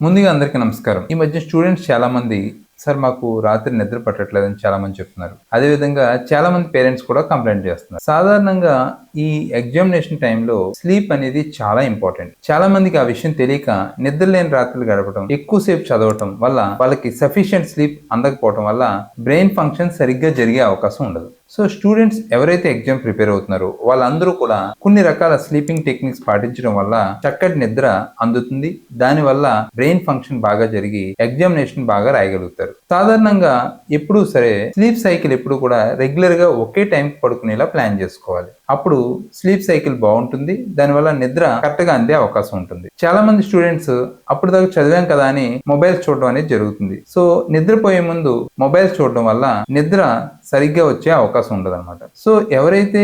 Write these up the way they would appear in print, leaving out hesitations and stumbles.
ముందుగా అందరికీ నమస్కారం. ఈ మధ్య స్టూడెంట్స్ చాలా మంది సార్ మాకు రాత్రి నిద్ర పట్టట్లేదని చాలా మంది చెప్తున్నారు. అదేవిధంగా చాలా మంది పేరెంట్స్ కూడా కంప్లైంట్ చేస్తున్నారు. సాధారణంగా ఈ ఎగ్జామినేషన్ టైంలో స్లీప్ అనేది చాలా ఇంపార్టెంట్. చాలా మందికి ఆ విషయం తెలియక నిద్ర లేని రాత్రులు గడపడం, ఎక్కువసేపు చదవటం వల్ల వాళ్ళకి సఫిషియెంట్ స్లీప్ అందకపోవడం వల్ల బ్రెయిన్ ఫంక్షన్ సరిగ్గా జరిగే అవకాశం ఉండదు. సో స్టూడెంట్స్ ఎవరైతే ఎగ్జామ్ ప్రిపేర్ అవుతున్నారో వాళ్ళందరూ కూడా కొన్ని రకాల స్లీపింగ్ టెక్నిక్స్ పాటించడం వల్ల చక్కటి నిద్ర అందుతుంది. దానివల్ల బ్రెయిన్ ఫంక్షన్ బాగా జరిగి ఎగ్జామినేషన్ బాగా రాయగలుగుతారు. సాధారణంగా ఎప్పుడూ సరే స్లీప్ సైకిల్ ఎప్పుడు కూడా రెగ్యులర్ గా ఒకే టైం పడుకునేలా ప్లాన్ చేసుకోవాలి. అప్పుడు స్లీప్ సైకిల్ బాగుంటుంది. దానివల్ల నిద్ర కరెక్ట్ గా అందే అవకాశం ఉంటుంది. చాలా మంది స్టూడెంట్స్ అప్పుడు దాకా చదివాం కదా అని మొబైల్స్ చూడడం అనేది జరుగుతుంది. సో నిద్రపోయే ముందు మొబైల్స్ చూడడం వల్ల నిద్ర సరిగ్గా వచ్చే అవకాశం ఉండదు అనమాట. సో ఎవరైతే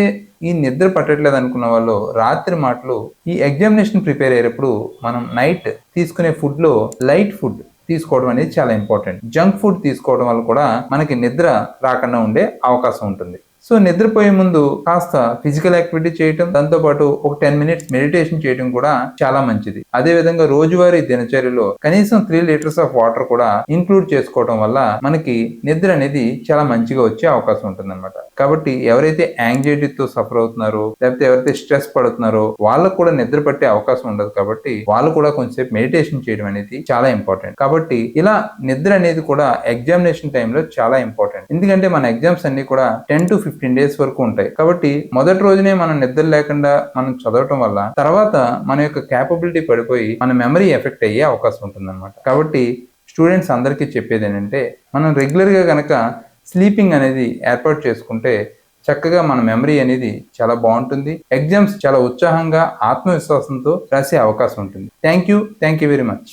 ఈ నిద్ర పట్టట్లేదు అనుకున్న వాళ్ళు రాత్రి మాటలు ఈ ఎగ్జామినేషన్ ప్రిపేర్ అయ్యేటప్పుడు మనం నైట్ తీసుకునే ఫుడ్ లో లైట్ ఫుడ్ తీసుకోవడం అనేది చాలా ఇంపార్టెంట్. జంక్ ఫుడ్ తీసుకోవడం వల్ల కూడా మనకి నిద్ర రాకుండా ఉండే అవకాశం ఉంటుంది. సో నిద్రపోయే ముందు కాస్త ఫిజికల్ యాక్టివిటీ చేయటం, దాంతోపాటు ఒక 10 మినిట్స్ మెడిటేషన్ చేయడం కూడా చాలా మంచిది. అదే విధంగా రోజువారీ దినచర్యలో కనీసం 3 లీటర్స్ ఆఫ్ వాటర్ కూడా ఇంక్లూడ్ చేసుకోవడం వల్ల మనకి నిద్ర అనేది చాలా మంచిగా వచ్చే అవకాశం ఉంటుంది అనమాట. కాబట్టి ఎవరైతే యాంగ్జైటీతో సఫర్ అవుతున్నారో, లేకపోతే ఎవరైతే స్ట్రెస్ పడుతున్నారో వాళ్ళకు కూడా నిద్ర పట్టే అవకాశం ఉండదు. కాబట్టి వాళ్ళు కూడా కొంచెంసేపు మెడిటేషన్ చేయడం అనేది చాలా ఇంపార్టెంట్. కాబట్టి ఇలా నిద్ర అనేది కూడా ఎగ్జామినేషన్ టైంలో చాలా ఇంపార్టెంట్. ఎందుకంటే మన ఎగ్జామ్స్ అన్ని కూడా 10 to 15 డేస్ వరకు ఉంటాయి. కాబట్టి మొదటి రోజునే మనం నిద్ర లేకుండా మనం చదవటం వల్ల తర్వాత మన యొక్క క్యాపబిలిటీ పడిపోయి మన మెమరీ ఎఫెక్ట్ అయ్యే అవకాశం ఉంటుంది అనమాట. కాబట్టి స్టూడెంట్స్ అందరికీ చెప్పేది ఏంటంటే మనం రెగ్యులర్గా కనుక స్లీపింగ్ అనేది ఏర్పాటు చేసుకుంటే చక్కగా మన మెమరీ అనేది చాలా బాగుంటుంది. ఎగ్జామ్స్ చాలా ఉత్సాహంగా ఆత్మవిశ్వాసంతో రాసే అవకాశం ఉంటుంది. Thank you very much.